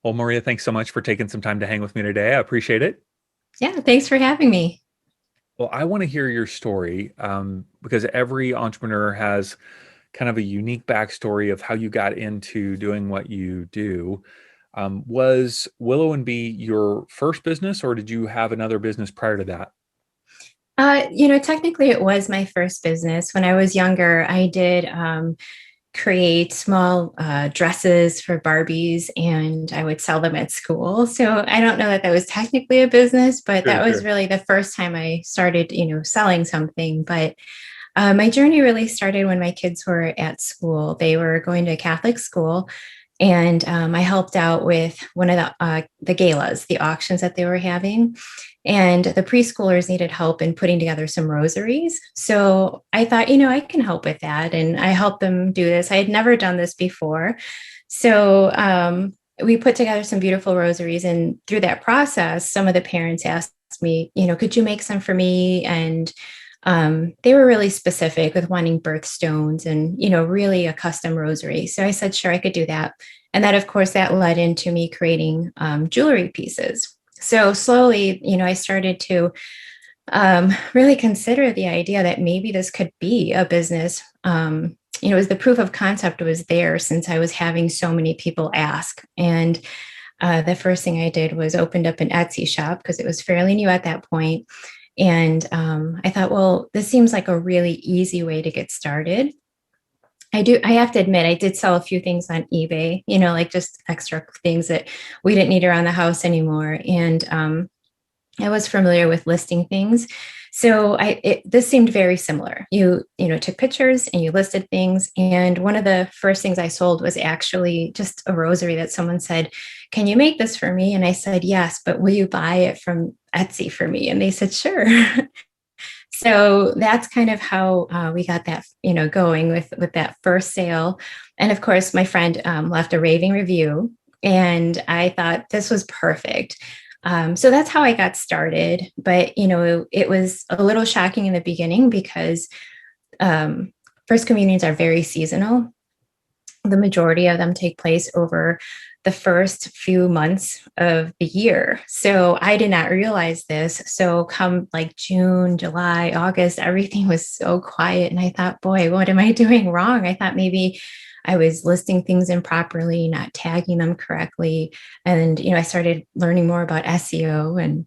Well, Maria, thanks so much for taking some time to hang with me today. I appreciate it. Yeah, thanks for having me. Well, I want to hear your story because every entrepreneur has kind of a unique backstory of how you got into doing what you do. Was Willow and Bee your first business, or did you have another business prior to that? Technically, it was my first business. When I was younger, I did create small dresses for Barbies and I would sell them at school. So I don't know that that was technically a business, but Sure, that was sure. really the first time I started, selling something. But my journey really started when my kids were at school. They were going to a Catholic school, and I helped out with one of the galas, the auctions that they were having. And the preschoolers needed help in putting together some rosaries. So I thought, I can help with that. And I helped them do this. I had never done this before. So we put together some beautiful rosaries. And through that process, some of the parents asked me, could you make some for me? And they were really specific with wanting birthstones and, really a custom rosary. So I said, sure, I could do that. And that, of course, that led into me creating jewelry pieces. So slowly, I started to really consider the idea that maybe this could be a business. It was the proof of concept was there since I was having so many people ask. And the first thing I did was opened up an Etsy shop because it was fairly new at that point. And I thought, well, this seems like a really easy way to get started. I have to admit, I did sell a few things on eBay, like just extra things that we didn't need around the house anymore. And I was familiar with listing things. So this seemed very similar. You took pictures and you listed things. And one of the first things I sold was actually just a rosary that someone said, can you make this for me? And I said, yes, but will you buy it from Etsy for me? And they said, sure. So that's kind of how we got that, going with that first sale. And of course, my friend left a raving review, and I thought this was perfect. So that's how I got started. But it was a little shocking in the beginning because first communions are very seasonal. The majority of them take place over the first few months of the year. So I did not realize this. So come like June, July, August, everything was so quiet. And I thought, boy, what am I doing wrong? I thought maybe I was listing things improperly, not tagging them correctly. And, I started learning more about SEO. And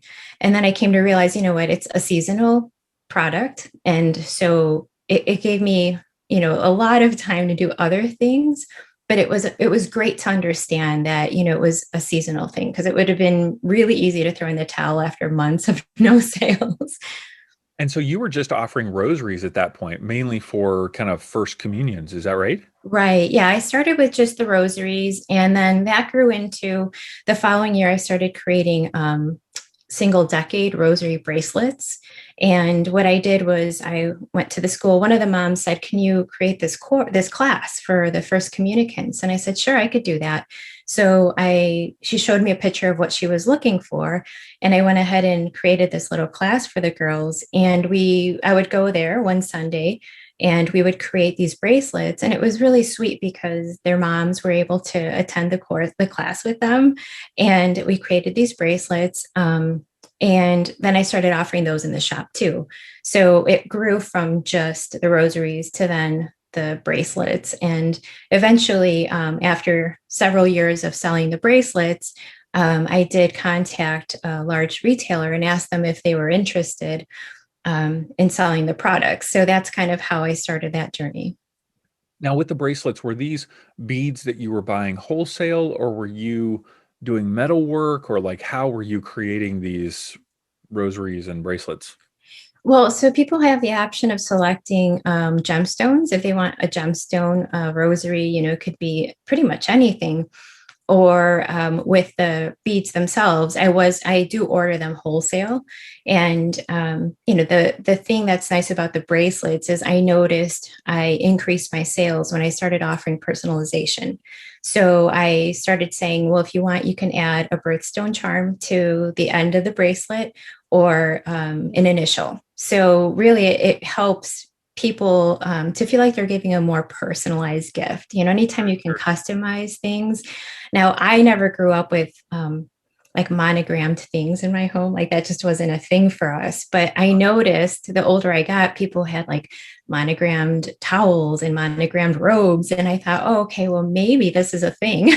then I came to realize, what, it's a seasonal product. And so it gave me a lot of time to do other things, but it was great to understand that it was a seasonal thing, because it would have been really easy to throw in the towel after months of no sales. And so you were just offering rosaries at that point, mainly for kind of first communions. Is that right? Right. Yeah. I started with just the rosaries, and then that grew into the following year. I started creating single decade rosary bracelets. And what I did was I went to the school. One of the moms said, can you create this class for the first communicants? And I said, sure, I could do that. So she showed me a picture of what she was looking for. And I went ahead and created this little class for the girls. And I would go there one Sunday and we would create these bracelets. And it was really sweet because their moms were able to attend the class with them. And we created these bracelets. And then I started offering those in the shop too. So it grew from just the rosaries to then the bracelets. And eventually, after several years of selling the bracelets, I did contact a large retailer and ask them if they were interested in selling the products. So that's kind of how I started that journey. Now, with the bracelets, were these beads that you were buying wholesale, or were you doing metal work, or like how were you creating these rosaries and bracelets? Well, so people have the option of selecting gemstones. If they want a gemstone rosary, it could be pretty much anything. Or with the beads themselves, I do order them wholesale. And the thing that's nice about the bracelets is I noticed I increased my sales when I started offering personalization. So I started saying, well, if you want, you can add a birthstone charm to the end of the bracelet, or an initial. So really, it helps people to feel like they're giving a more personalized gift. Anytime you can Sure. customize things. Now, I never grew up with like monogrammed things in my home. Like that just wasn't a thing for us. But I noticed the older I got, people had like monogrammed towels and monogrammed robes. And I thought, oh, okay, well, maybe this is a thing.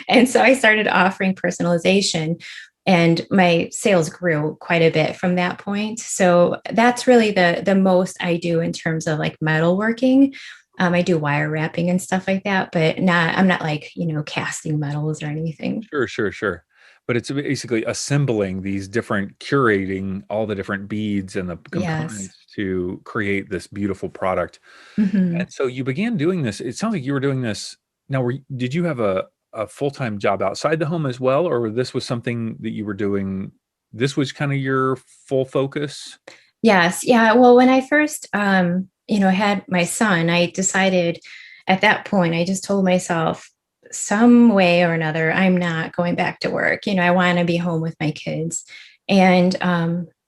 And so I started offering personalization, and my sales grew quite a bit from that point. So that's really the most I do in terms of like metalworking. I do wire wrapping and stuff like that, but I'm not like, casting metals or anything. Sure, sure, sure. But it's basically assembling these different curating all the different beads and the Yes. components to create this beautiful product. Hmm. And so you began doing this. It sounds like you were doing this. Now, did you have a full-time job outside the home as well, or this was something that you were doing? This was kind of your full focus? Yes. Yeah. Well, when I first, had my son, I decided at that point, I just told myself some way or another, I'm not going back to work. I want to be home with my kids. And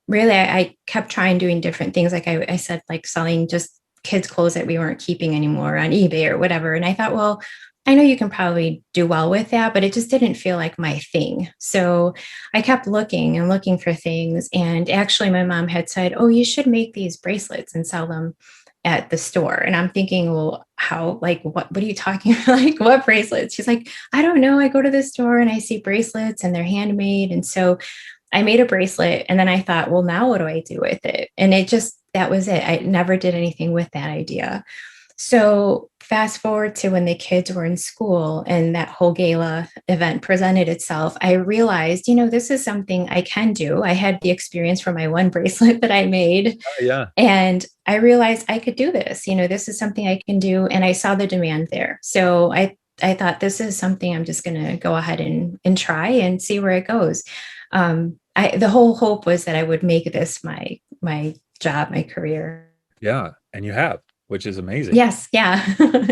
really, I kept trying doing different things. Like I said, like selling just kids' clothes that we weren't keeping anymore on eBay or whatever. And I thought, well, I know you can probably do well with that, but it just didn't feel like my thing. So I kept looking and looking for things. And actually, my mom had said, oh, you should make these bracelets and sell them at the store. And I'm thinking, well, how, like, what are you talking about? Like, what bracelets? She's like, I don't know. I go to the store and I see bracelets and they're handmade. And so I made a bracelet. And then I thought, well, now what do I do with it? And that was it. I never did anything with that idea. So fast forward to when the kids were in school and that whole gala event presented itself, I realized, this is something I can do. I had the experience from my one bracelet that I made, Oh, yeah. and I realized I could do this. This is something I can do. And I saw the demand there. So I thought this is something I'm just going to go ahead and try and see where it goes. The whole hope was that I would make this my job, my career. Yeah. And you have, which is amazing. Yes. Yeah.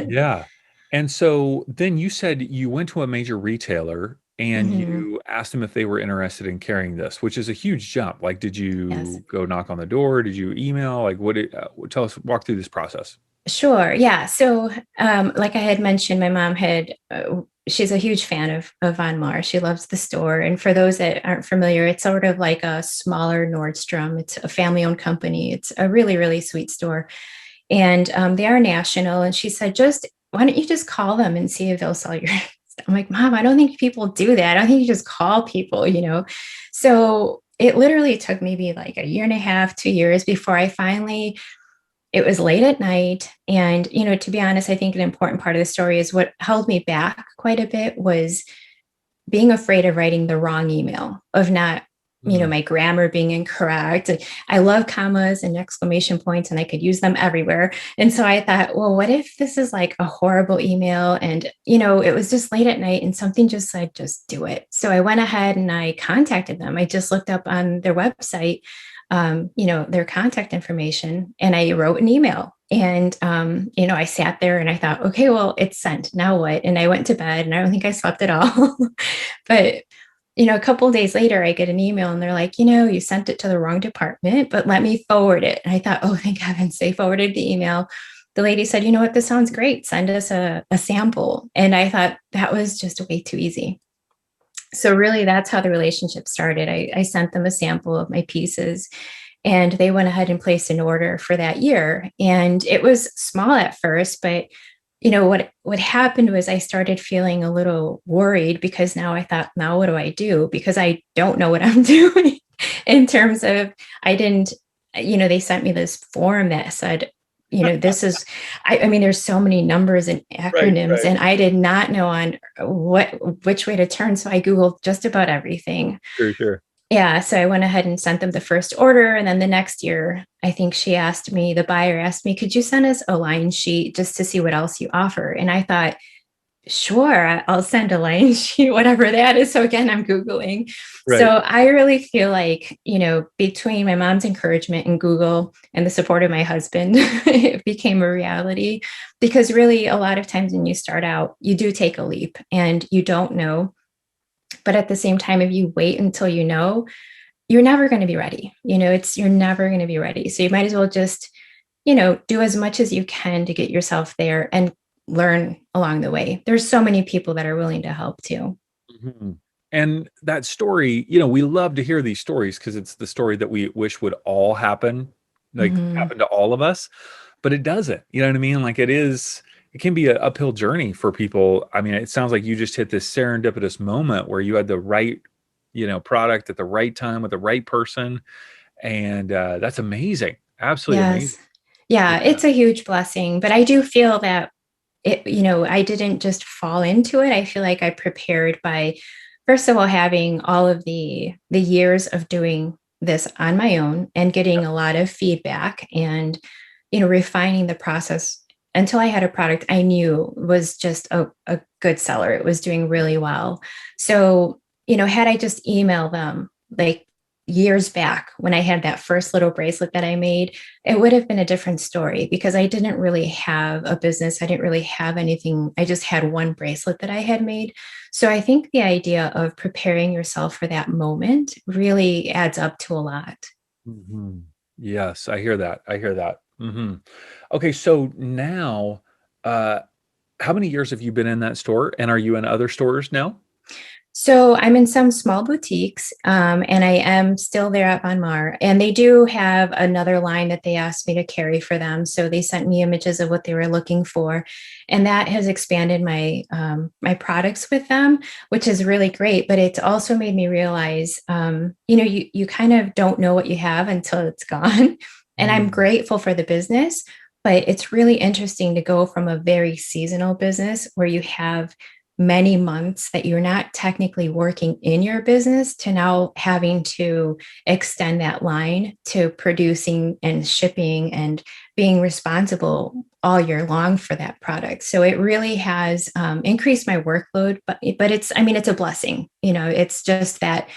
Yeah. And so then you said you went to a major retailer and Hmm. you asked them if they were interested in carrying this, which is a huge jump. Like, did Yes. you go knock on the door? Did you email? Like, tell us, walk through this process. Sure. Yeah. So, like I had mentioned, my mom she's a huge fan of Von Mar. She loves the store. And for those that aren't familiar, it's sort of like a smaller Nordstrom. It's a family owned company. It's a really, really sweet store. And they are national. And she said, why don't you just call them and see if they'll sell your stuff? I'm like, Mom, I don't think people do that. I don't think you just call people. So it literally took maybe like a year and a half, 2 years before it was late at night. And, to be honest, I think an important part of the story is what held me back quite a bit was being afraid of writing the wrong email, of not, Mm, my grammar being incorrect. I love commas and exclamation points and I could use them everywhere. And so I thought, well, what if this is like a horrible email? And, it was just late at night and something just said, just do it. So I went ahead and I contacted them. I just looked up on their website, their contact information, and I wrote an email. And, I sat there and I thought, okay, well, it's sent. Now what? And I went to bed and I don't think I slept at all. But, a couple of days later, I get an email and they're like, you sent it to the wrong department, but let me forward it. And I thought, oh, thank heavens, they forwarded the email. The lady said, you know what, this sounds great. Send us a sample. And I thought that was just way too easy. So really that's how the relationship started. I sent them a sample of my pieces and they went ahead and placed an order for that year. And it was small at first, but what happened was I started feeling a little worried because now I thought, now what do I do? Because I don't know what I'm doing in terms of I didn't, they sent me this form that said, this is, I mean, there's so many numbers and right, acronyms, right. and I did not know on which way to turn. So I Googled just about everything. Sure, sure. Yeah. So I went ahead and sent them the first order. And then the next year, I think the buyer asked me, could you send us a line sheet just to see what else you offer? And I thought, sure, I'll send a line sheet, whatever that is. So again, I'm Googling. So Right. I really feel like, between my mom's encouragement and Google and the support of my husband, it became a reality. Because really, a lot of times when you start out, you do take a leap and you don't know. But at the same time, if you wait until you're never going to be ready. You're never going to be ready. So you might as well just do as much as you can to get yourself there and learn along the way. There's so many people that are willing to help too. Mhm. And that story, we love to hear these stories because it's the story that we wish would all happen, like Hmm. happen to all of us, but it doesn't. You know what I mean? Like it can be an uphill journey for people. I mean, it sounds like you just hit this serendipitous moment where you had the right, product at the right time with the right person. And that's amazing. Absolutely amazing. Yes. Yeah, Yeah. it's a huge blessing, but I do feel that I didn't just fall into it. I feel like I prepared by, first of all, having all of the years of doing this on my own and getting a lot of feedback and, refining the process until I had a product I knew was just a good seller. It was doing really well. So, had I just emailed them like years back when I had that first little bracelet that I made, it would have been a different story because I didn't really have a business. I didn't really have anything. I just had one bracelet that I had made. So I think the idea of preparing yourself for that moment really adds up to a lot. Mhm. Yes, I hear that. I hear that. Okay, so now, uh, how many years have you been in that store, and are you in other stores now? So I'm in some small boutiques, and I am still there at Bon Mar. And they do have another line that they asked me to carry for them. So they sent me images of what they were looking for, and that has expanded my products with them, which is really great. But it's also made me realize, you kind of don't know what you have until it's gone. And I'm Mm, grateful for the business, but it's really interesting to go from a very seasonal business where you have many months that you're not technically working in your business to now having to extend that line to producing and shipping and being responsible all year long for that product. So it really has increased my workload, but it's a blessing. It's just that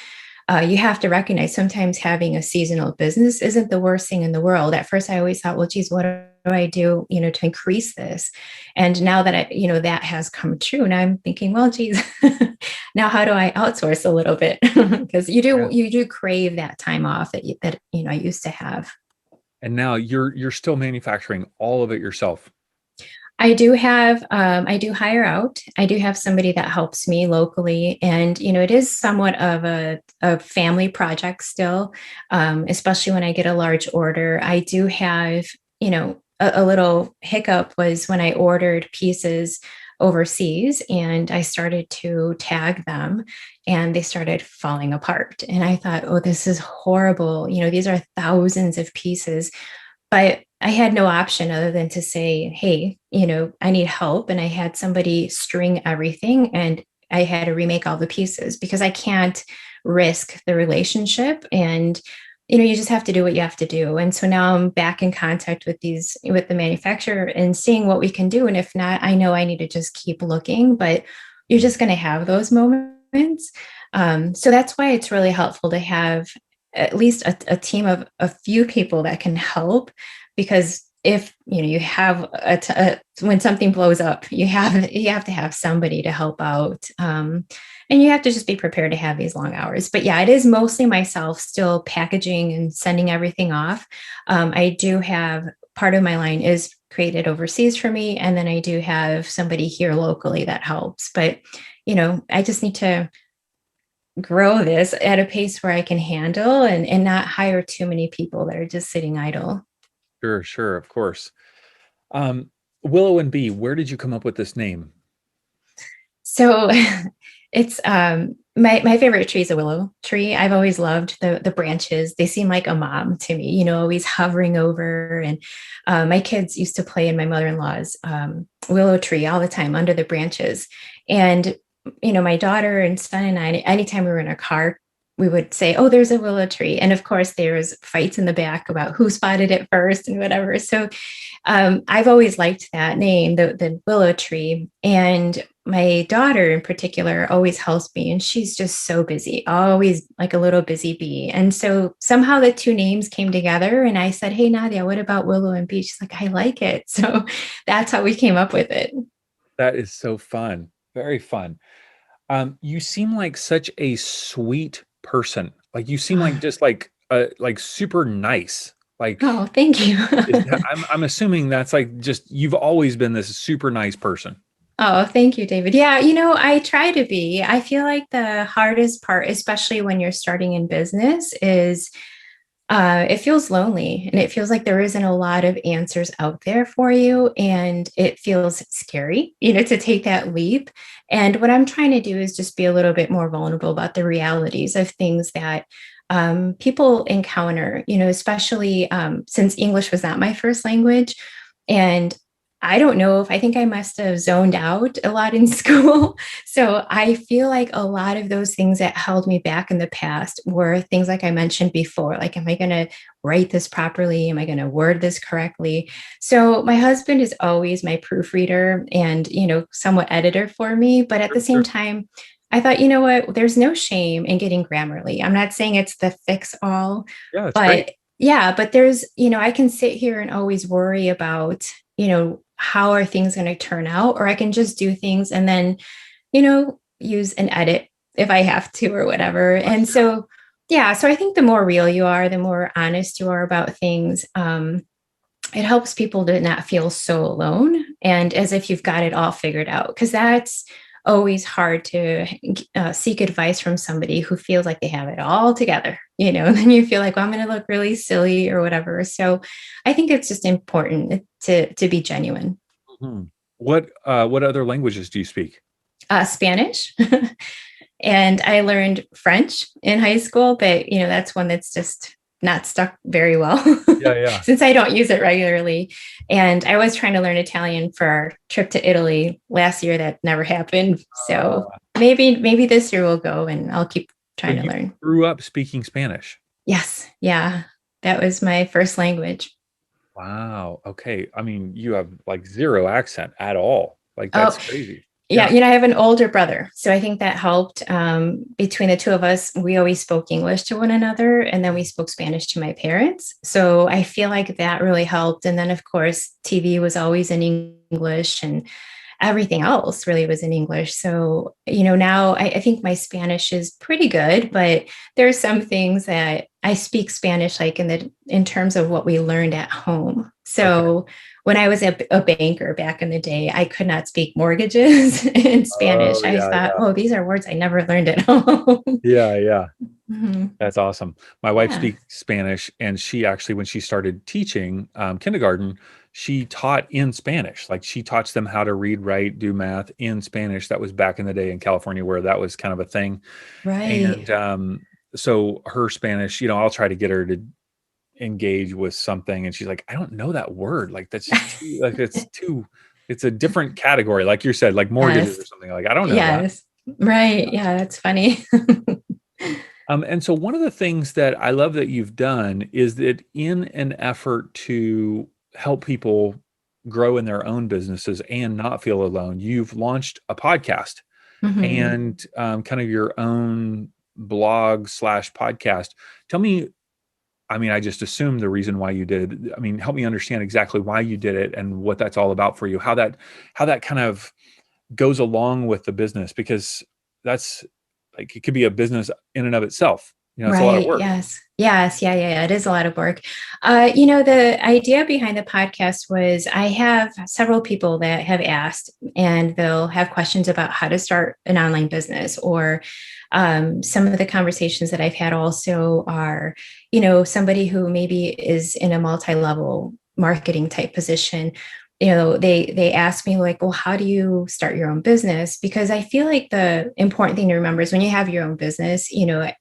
you have to recognize sometimes having a seasonal business isn't the worst thing in the world. At first, I always thought, well, geez, what do I do, to increase this? And now that that has come true, now I'm thinking, well, geez, now how do I outsource a little bit? Because yeah. you do crave that time off that I used to have. And now you're still manufacturing all of it yourself. I do hire out. I do have somebody that helps me locally. And, it is somewhat of a family project still, especially when I get a large order. I do have, a little hiccup was when I ordered pieces overseas and I started to tag them and they started falling apart. And I thought, oh, this is horrible. These are thousands of pieces, but I had no option other than to say, hey, I need help. And I had somebody string everything and I had to remake all the pieces because I can't risk the relationship. And, you just have to do what you have to do. And so now I'm back in contact with the manufacturer and seeing what we can do. And if not, I know I need to just keep looking, but you're just going to have those moments. So that's why it's really helpful to have at least a team of a few people that can help, because if you have when something blows up, you have to have somebody to help out, and you have to just be prepared to have these long hours. But yeah, it is mostly myself still packaging and sending everything off. I do have part of my line is created overseas for me, and then I do have somebody here locally that helps. But I just need to grow this at a pace where I can handle and not hire too many people that are just sitting idle. Sure, sure, of course. Um, Willow and Bee, where did you come up with this name? So it's my favorite tree is a willow tree. I've always loved the branches. They seem like a mom to me, always hovering over. And my kids used to play in my mother-in-law's willow tree all the time under the branches. And my daughter and son and I, anytime we were in a car, we would say, "Oh, there's a willow tree," and of course, there's fights in the back about who spotted it first and whatever. So I've always liked that name, the willow tree. And my daughter in particular always helps me, and she's just so busy, always like a little busy bee. And so somehow the two names came together, and I said, "Hey, Nadia, what about Willow and Beach?" She's like, "I like it." So that's how we came up with it. That is so fun. Very fun. You seem like such a sweet person. Like you seem like just like super nice. Like, Oh, thank you. I'm assuming that's like just you've always been this super nice person. Oh, thank you, David. Yeah, I try to be. I feel like the hardest part, especially when you're starting in business, is it feels lonely and it feels like there isn't a lot of answers out there for you. And it feels scary, to take that leap. And what I'm trying to do is just be a little bit more vulnerable about the realities of things that people encounter, especially since English was not my first language. And I don't know if I think I must have zoned out a lot in school. So I feel like a lot of those things that held me back in the past were things like I mentioned before, like, am I going to write this properly? Am I going to word this correctly? So my husband is always my proofreader and, somewhat editor for me. But at the same Sure. time, I thought, you know what, there's no shame in getting Grammarly. I'm not saying it's the fix all, Yeah, it's great. but yeah, but there's, I can sit here and always worry about, how are things going to turn out? Or I can just do things and then, use an edit if I have to or whatever. And so, yeah, so I think the more real you are, the more honest you are about things, it helps people to not feel so alone and as if you've got it all figured out. Because that's always hard to seek advice from somebody who feels like they have it all together, and then you feel like, well, I'm going to look really silly or whatever. So I think it's just important to be genuine. Mhm. What other languages do you speak? Spanish. And I learned French in high school, but that's one that's just not stuck very well Yeah, yeah. since I don't use it regularly. And I was trying to learn Italian for our trip to Italy last year. That never happened. So Uh, maybe this year we'll go and I'll keep so trying to you learn. grew up speaking Spanish. Yes. Yeah. That was my first language. Wow. Okay. I mean, you have like zero accent at all. Like Oh, that's crazy. yeah, Yeah. I have an older brother, so I think that helped. Between the two of us, we always spoke English to one another, and then we spoke Spanish to my parents. So I feel like that really helped. And then, of course, TV was always in English, and everything else really was in English. So, now I think my Spanish is pretty good, but there are some things that I speak Spanish like in terms of what we learned at home. Okay. So when I was a banker back in the day, I could not speak mortgages in Spanish. Oh, I yeah, thought, yeah. oh, these are words I never learned at home. Yeah, yeah. Mhm. That's awesome. My wife Yeah. speaks Spanish, and she actually, when she started teaching kindergarten, she taught in Spanish. Like she taught them how to read, write, do math in Spanish. That was back in the day in California where that was kind of a thing. Right. And so her Spanish, I'll try to get her to engage with something, and she's like, I don't know that word. Like that's just too, like it's a different category. Like you said, like mortgages or Yes. something. Like I don't know that. Yes. Right. Yeah, that's funny. And so one of the things that I love that you've done is that in an effort to help people grow in their own businesses and not feel alone, you've launched a podcast Mhm. and kind of your own blog slash podcast. Tell me, I mean, I just assumed the reason why you did it. I mean, help me understand exactly why you did it and what that's all about for you, how that kind of goes along with the business, because that's like it could be a business in and of itself. It's a lot of Right. work. Yes. Yes. Yeah. Yeah. Yeah. It is a lot of work. The idea behind the podcast was I have several people that have asked, and they'll have questions about how to start an online business, or some of the conversations that I've had also are, somebody who maybe is in a multi-level marketing type position. They ask me like, well, how do you start your own business? Because I feel like the important thing to remember is when you have your own business,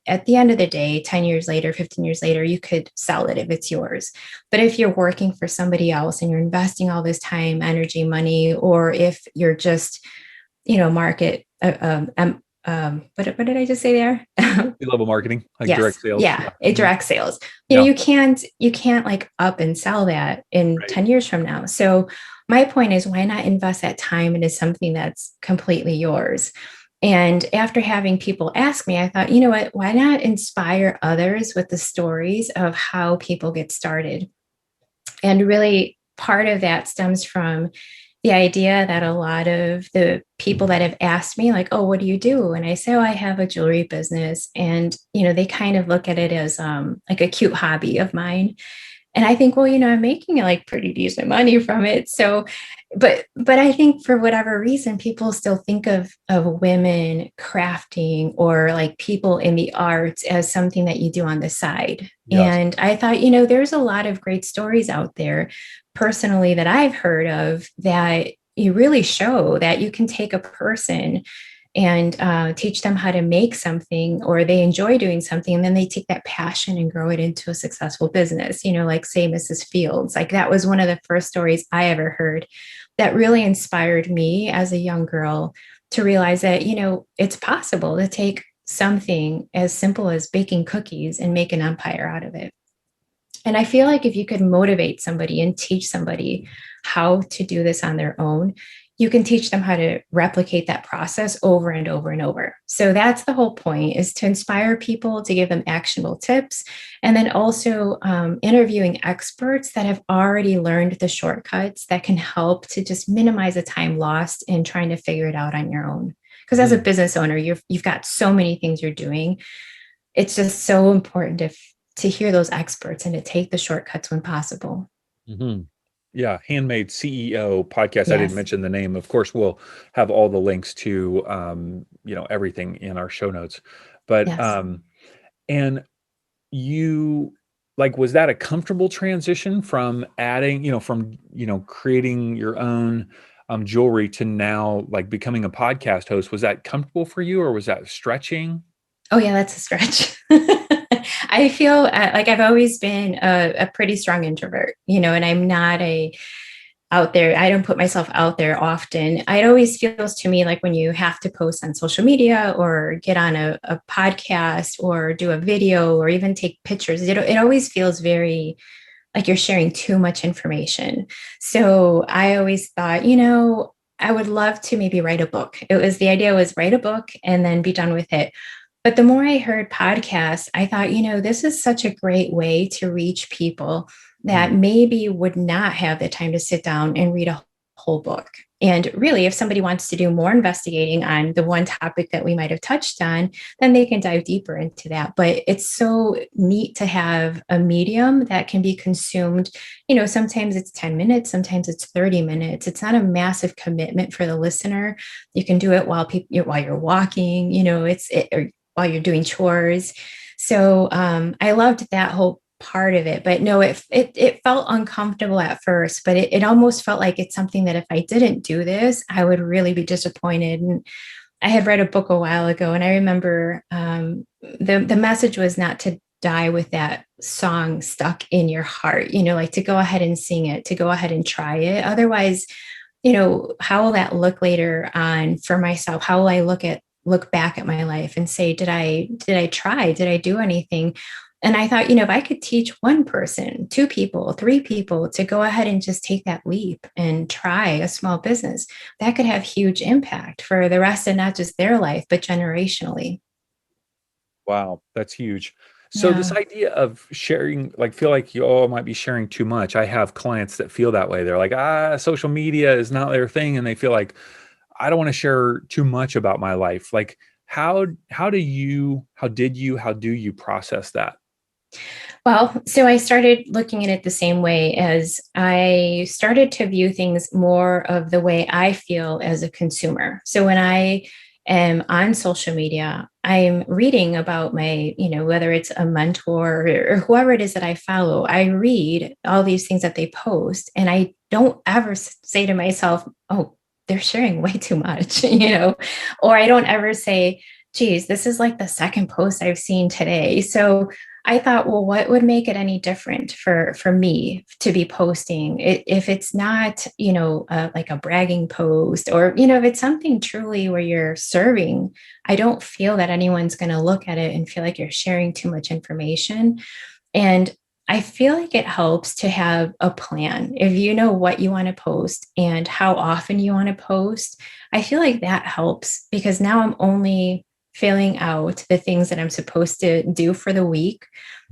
at the end of the day, 10 years later, 15 years later, you could sell it if it's yours. But if you're working for somebody else and you're investing all this time, energy, money, or if you're just, market, what did I just say there? Level marketing, like direct Yes. sales. Yeah. Yeah. It Mhm. direct sales. Yeah. You can't like up and sell that in Right. 10 years from now. So my point is, why not invest that time into something that's completely yours? And after having people ask me, I thought, you know what, why not inspire others with the stories of how people get started? And really part of that stems from the idea that a lot of the people that have asked me, like, oh, what do you do? And I say, oh, I have a jewelry business. And, they kind of look at it as like a cute hobby of mine. And I think, well, I'm making like pretty decent money from it. So, but I think for whatever reason, people still think of women crafting or like people in the arts as something that you do on the side. Yes. And I thought, there's a lot of great stories out there personally that I've heard of that you really show that you can take a person and teach them how to make something, or they enjoy doing something, and then they take that passion and grow it into a successful business, like say Mrs. Fields. Like that was one of the first stories I ever heard that really inspired me as a young girl to realize that it's possible to take something as simple as baking cookies and make an empire out of it. And I feel like if you could motivate somebody and teach somebody how to do this on their own, you can teach them how to replicate that process over and over and over. So that's the whole point, is to inspire people, to give them actionable tips, and then also interviewing experts that have already learned the shortcuts that can help to just minimize the time lost in trying to figure it out on your own. Because as a Mhm. business owner, you've got so many things you're doing. It's just so important to hear those experts and to take the shortcuts when possible. Mhm. Yeah, Handmade CEO podcast. I didn't Yes, mention the name. Of course, we'll have all the links to everything in our show notes. But yes. and you like, was that a comfortable transition from adding, from creating your own jewelry to now like becoming a podcast host? Was that comfortable for you, or was that stretching? Oh yeah, that's a stretch. I feel like I've always been a pretty strong introvert, and I'm not a out there. I don't put myself out there often. It always feels to me like when you have to post on social media or get on a podcast or do a video or even take pictures, it always feels very like you're sharing too much information. So I always thought, I would love to maybe write a book. The idea was write a book and then be done with it. But the more I heard podcasts, I thought, this is such a great way to reach people that Mm, maybe would not have the time to sit down and read a whole book. And really, if somebody wants to do more investigating on the one topic that we might have touched on, then they can dive deeper into that. But it's so neat to have a medium that can be consumed. Sometimes it's 10 minutes, sometimes it's 30 minutes. It's not a massive commitment for the listener. You can do it while you're walking, or while you're doing chores. So I loved that whole part of it. But no, it felt uncomfortable at first, but it almost felt like it's something that if I didn't do this, I would really be disappointed. And I had read a book a while ago, and I remember the message was not to die with that song stuck in your heart, like to go ahead and sing it, to go ahead and try it. Otherwise, how will that look later on for myself? How will I look back at my life and say, did I try? Did I do anything? And I thought, if I could teach one person, two people, three people to go ahead and just take that leap and try a small business, that could have huge impact for the rest of not just their life, but generationally. wow, that's huge. So this Yeah. idea of sharing, like, feel like you all might be sharing too much. I have clients that feel that way. They're like, social media is not their thing, and they feel like I don't want to share too much about my life. Like, how do you process that? Well, so I started looking at it the same way as I started to view things more of the way I feel as a consumer. So when I am on social media, I'm reading about whether it's a mentor or whoever it is that I follow, I read all these things that they post, and I don't ever say to myself, oh, they're sharing way too much, or I don't ever say, geez, this is like the second post I've seen today. So I thought, well, what would make it any different for me to be posting it, if it's not, like a bragging post, or, if it's something truly where you're serving, I don't feel that anyone's going to look at it and feel like you're sharing too much information. And I feel like it helps to have a plan. If you know what you want to post and how often you want to post, I feel like that helps, because now I'm only filling out the things that I'm supposed to do for the week.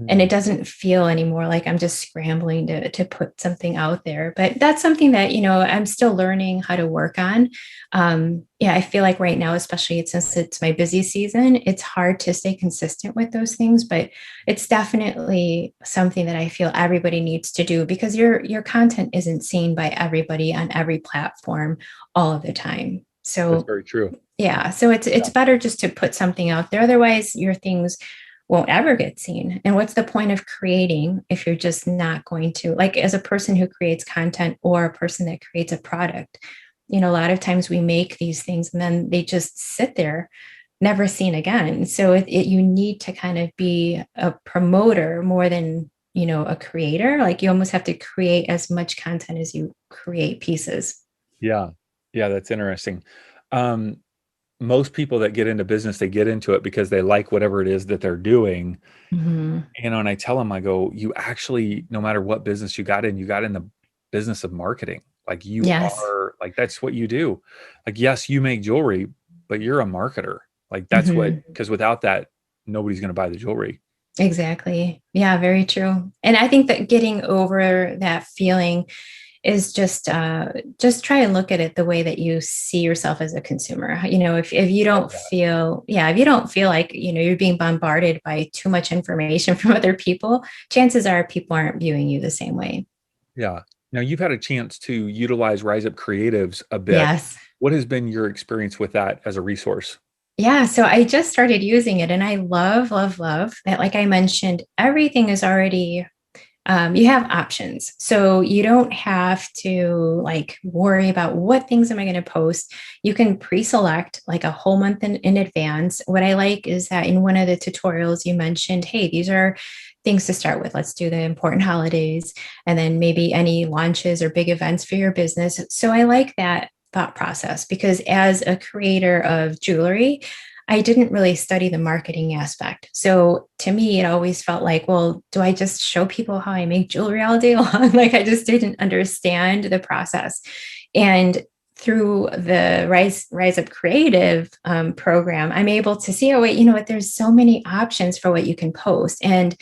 And it Mhm. doesn't feel anymore like I'm just scrambling to put something out there. But that's something that, I'm still learning how to work on. Yeah, I feel like right now, especially since it's my busy season, it's hard to stay consistent with those things. But it's definitely something that I feel everybody needs to do because your content isn't seen by everybody on every platform all of the time. That's So very true. yeah, so it's Yeah. better just to put something out there. Otherwise, your things won't ever get seen. And what's the point of creating if you're just not going to, like, as a person who creates content or a person that creates a product, a lot of times we make these things and then they just sit there, never seen again. So you need to kind of be a promoter more than, a creator. Like you almost have to create as much content as you create pieces. Yeah. Yeah, that's interesting. Um, Most people that get into business, they get into it because they like whatever it is that they're doing. Mhm. And I tell them, I go, you actually, no matter what business you got in the business of marketing. Like you Yes. are, like, that's what you do. Like, yes, you make jewelry, but you're a marketer. Like, that's what, Mhm. because without that, nobody's going to buy the jewelry. Exactly. Yeah, very true. And I think that getting over that feeling is just try and look at it the way that you see yourself as a consumer. If you Love don't that. feel, yeah, if you don't feel like, you're being bombarded by too much information from other people, chances are people aren't viewing you the same way. Yeah. Now you've had a chance to utilize Rise Up Creatives a bit. Yes. What has been your experience with that as a resource? Yeah, so I just started using it and I love, love, love that. Like I mentioned, everything is already you have options. So you don't have to like worry about what things am I going to post. You can pre-select like a whole month in advance. What I like is that in one of the tutorials you mentioned, hey, these are things to start with. Let's do the important holidays and then maybe any launches or big events for your business. So I like that thought process because as a creator of jewelry, I didn't really study the marketing aspect. So to me, it always felt like, well, do I just show people how I make jewelry all day long? Like I just didn't understand the process. And through the Rise Up Creative program, I'm able to see, oh, wait, you know what? There's so many options for what you can post. And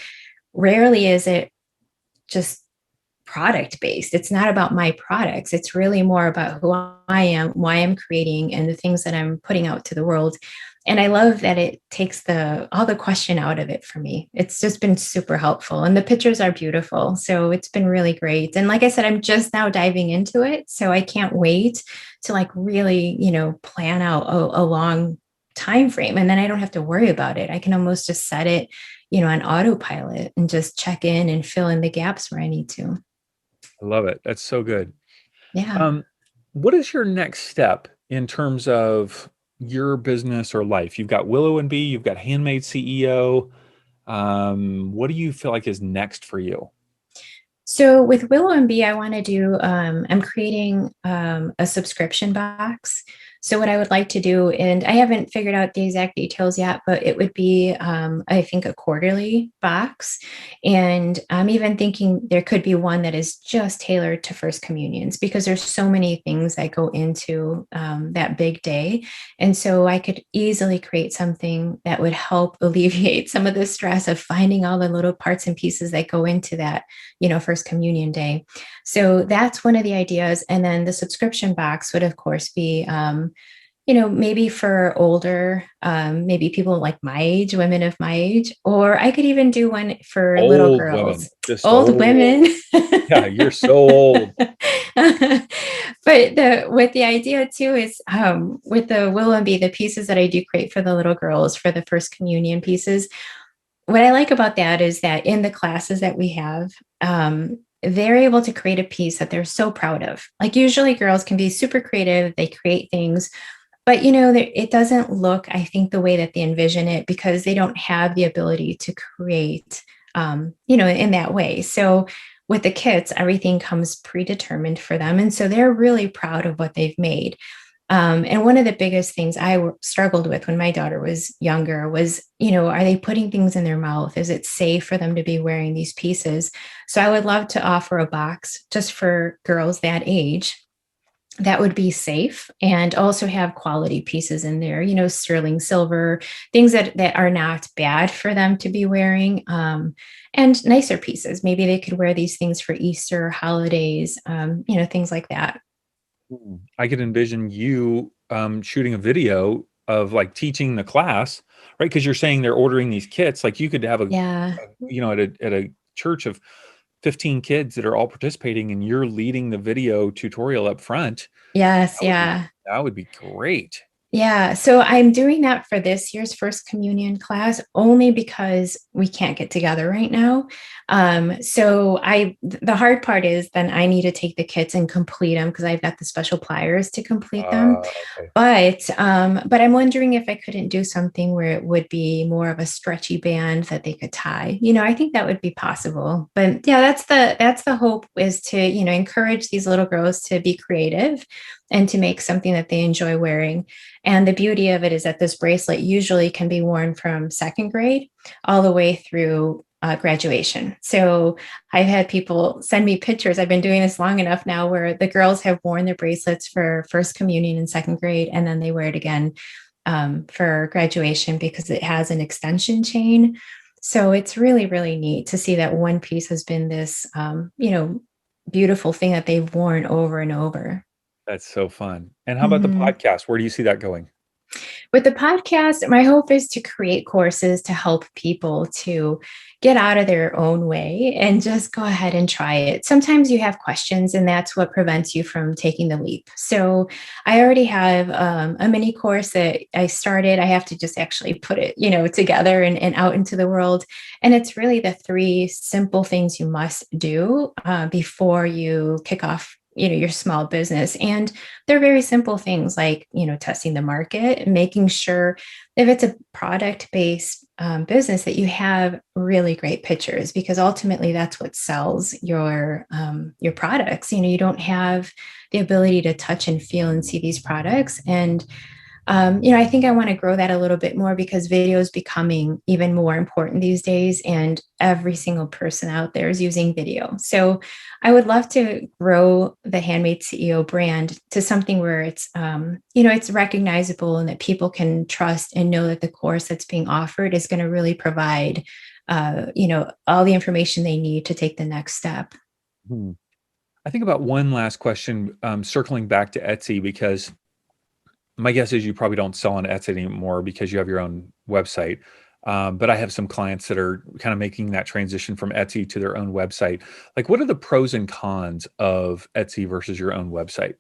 rarely is it just product based. It's not about my products. It's really more about who I am, why I'm creating, and the things that I'm putting out to the world. And I love that it takes the all the question out of it for me. It's just been super helpful. And the pictures are beautiful. So it's been really great. And like I said, I'm just now diving into it. So I can't wait to like really, plan out a long time frame. And then I don't have to worry about it. I can almost just set it, on autopilot and just check in and fill in the gaps where I need to. I love it. That's so good. Yeah. Um, what is your next step in terms of your business or life? You've got Willow and Bee, you've got Handmade CEO. What do you feel like is next for you? So with Willow and Bee, I want to do, I'm creating a subscription box. So what I would like to do, and I haven't figured out the exact details yet, but it would be, I think, a quarterly box. And I'm even thinking there could be one that is just tailored to First Communions because there's so many things that go into that big day. And so I could easily create something that would help alleviate some of the stress of finding all the little parts and pieces that go into that, First Communion Day. So that's one of the ideas. And then the subscription box would, of course, be, maybe for older, maybe people like my age, women of my age, or I could even do one for little Old girls, women, just old old. women. Yeah, you're so old. But with the idea too is with the Will and Be, the pieces that I do create for the little girls for the First Communion pieces, what I like about that is that in the classes that we have, they're able to create a piece that they're so proud of. Like usually girls can be super creative, they create things, but it doesn't look, I think, the way that they envision it because they don't have the ability to create, in that way. So with the kits, everything comes predetermined for them. And so they're really proud of what they've made. And one of the biggest things struggled with when my daughter was younger was, are they putting things in their mouth? Is it safe for them to be wearing these pieces? So I would love to offer a box just for girls that age that would be safe and also have quality pieces in there, sterling silver, things that are not bad for them to be wearing, and nicer pieces. Maybe they could wear these things for Easter, holidays, things like that. I could envision you shooting a video of like teaching the class, right? Because you're saying they're ordering these kits. Like you could have Yeah. at a church of 15 kids that are all participating, and you're leading the video tutorial up front. Yes. That would be Yeah. that would be great. Yeah, so I'm doing that for this year's first communion class only because we can't get together right now. The hard part is then I need to take the kits and complete them because I've got the special pliers to complete them. Okay. But I'm wondering if I couldn't do something where it would be more of a stretchy band that they could tie. I think that would be possible. But yeah, that's the hope, is to, encourage these little girls to be creative and to make something that they enjoy wearing. And the beauty of it is that this bracelet usually can be worn from second grade all the way through graduation. So I've had people send me pictures. I've been doing this long enough now where the girls have worn their bracelets for first communion in second grade, and then they wear it again for graduation because it has an extension chain. So it's really, really neat to see that one piece has been this, beautiful thing that they've worn over and over. That's so fun. And how about the Mhm. podcast? Where do you see that going? With the podcast, my hope is to create courses to help people to get out of their own way and just go ahead and try it. Sometimes you have questions, and that's what prevents you from taking the leap. So I already have a mini course that I started. I have to just actually put it, together and out into the world. And it's really the three simple things you must do before you kick off, your small business. And they're very simple things like, testing the market, making sure if it's a product based business that you have really great pictures, because ultimately that's what sells your products. You don't have the ability to touch and feel and see these products. And I think I want to grow that a little bit more because video is becoming even more important these days, and every single person out there is using video. So I would love to grow the Handmade CEO brand to something where it's recognizable and that people can trust and know that the course that's being offered is going to really provide, all the information they need to take the next step. Hmm. I think about one last question, circling back to Etsy, because my guess is you probably don't sell on Etsy anymore because you have your own website. But I have some clients that are kind of making that transition from Etsy to their own website. Like, what are the pros and cons of Etsy versus your own website?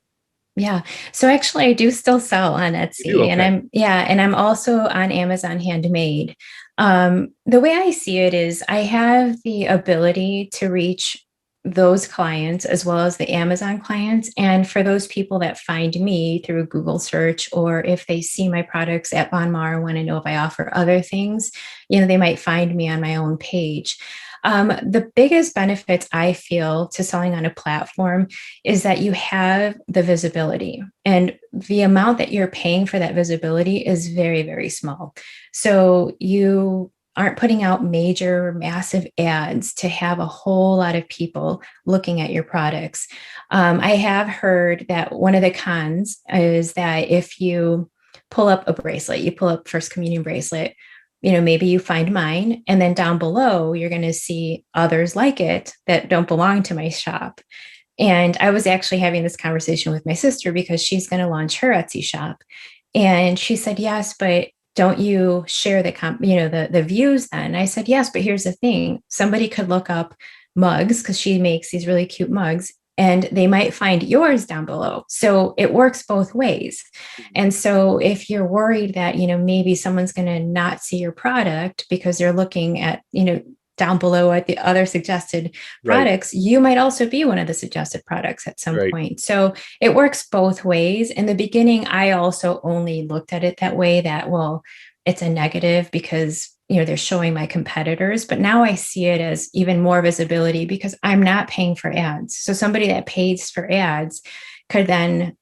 Yeah. So actually I do still sell on You do? Etsy, and Okay. I'm also on Amazon Handmade. The way I see it is I have the ability to reach those clients as well as the Amazon clients. And for those people that find me through Google search, or if they see my products at Bon Mar and want to know if I offer other things, they might find me on my own page. The biggest benefits I feel to selling on a platform is that you have the visibility, and the amount that you're paying for that visibility is very, very small. So you aren't putting out major, massive ads to have a whole lot of people looking at your products. I have heard that one of the cons is that if you pull up a bracelet, you pull up First Communion bracelet, maybe you find mine, and then down below, you're going to see others like it that don't belong to my shop. And I was actually having this conversation with my sister because she's going to launch her Etsy shop. And she said, yes, but don't you share the views then? I said, yes, but here's the thing. Somebody could look up mugs because she makes these really cute mugs, and they might find yours down below. So it works both ways. And so if you're worried that, maybe someone's going to not see your product because they're looking at, down below at the other suggested Right. products, you might also be one of the suggested products at some Right. point. So it works both ways. In the beginning, I also only looked at it that way, that, well, it's a negative because, they're showing my competitors. But now I see it as even more visibility because I'm not paying for ads. So somebody that pays for ads could then,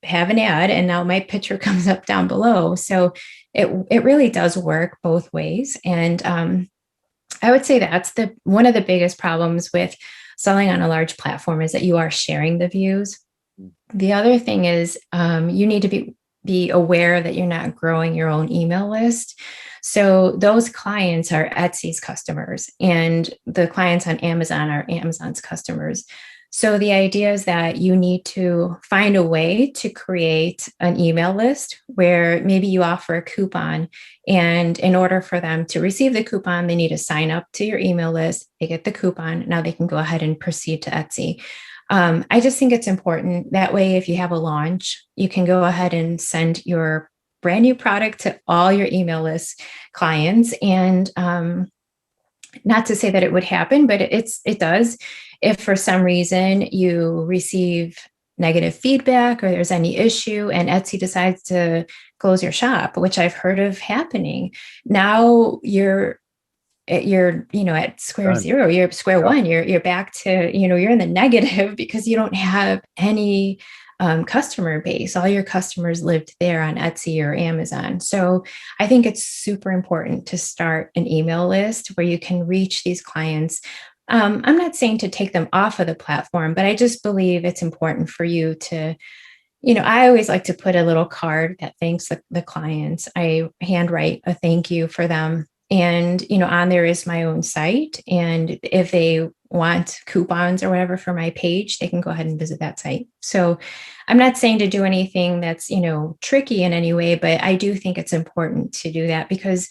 have an ad, and now my picture comes up down below. So it really does work both ways. And I would say that's the one of the biggest problems with selling on a large platform is that you are sharing the views. The other thing is you need to be aware that you're not growing your own email list. So those clients are Etsy's customers, and the clients on Amazon are Amazon's customers. So the idea is that you need to find a way to create an email list where maybe you offer a coupon. And in order for them to receive the coupon, they need to sign up to your email list. They get the coupon. Now they can go ahead and proceed to Etsy. I just think it's important. That way, if you have a launch, you can go ahead and send your brand new product to all your email list clients. And not to say that it would happen, but it does. If for some reason you receive negative feedback or there's any issue and Etsy decides to close your shop, which I've heard of happening, now you're at square Done. zero, you're square Yep. one, you're back to, you're in the negative because you don't have any customer base. All your customers lived there on Etsy or Amazon. So I think it's super important to start an email list where you can reach these clients. I'm not saying to take them off of the platform, but I just believe it's important for you to, I always like to put a little card that thanks the clients. I handwrite a thank you for them. And, on there is my own site. And if they want coupons or whatever for my page, they can go ahead and visit that site. So I'm not saying to do anything that's, tricky in any way, but I do think it's important to do that because,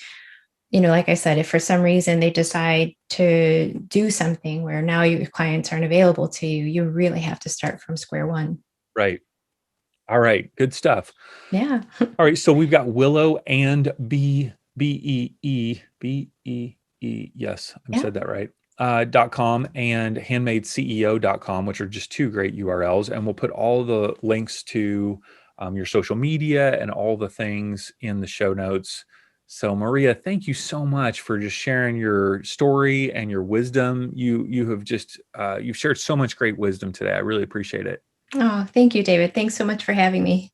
like I said, if for some reason they decide to do something where now your clients aren't available to you, you really have to start from square one. Right. All right. Good stuff. Yeah. All right. So we've got Willow and B-E-E. Yes, I Yeah. said that right. .com and handmadeceo.com, which are just two great URLs. And we'll put all the links to your social media and all the things in the show notes. So Maria, thank you so much for just sharing your story and your wisdom. You have just you've shared so much great wisdom today. I really appreciate it. Oh, thank you, David. Thanks so much for having me.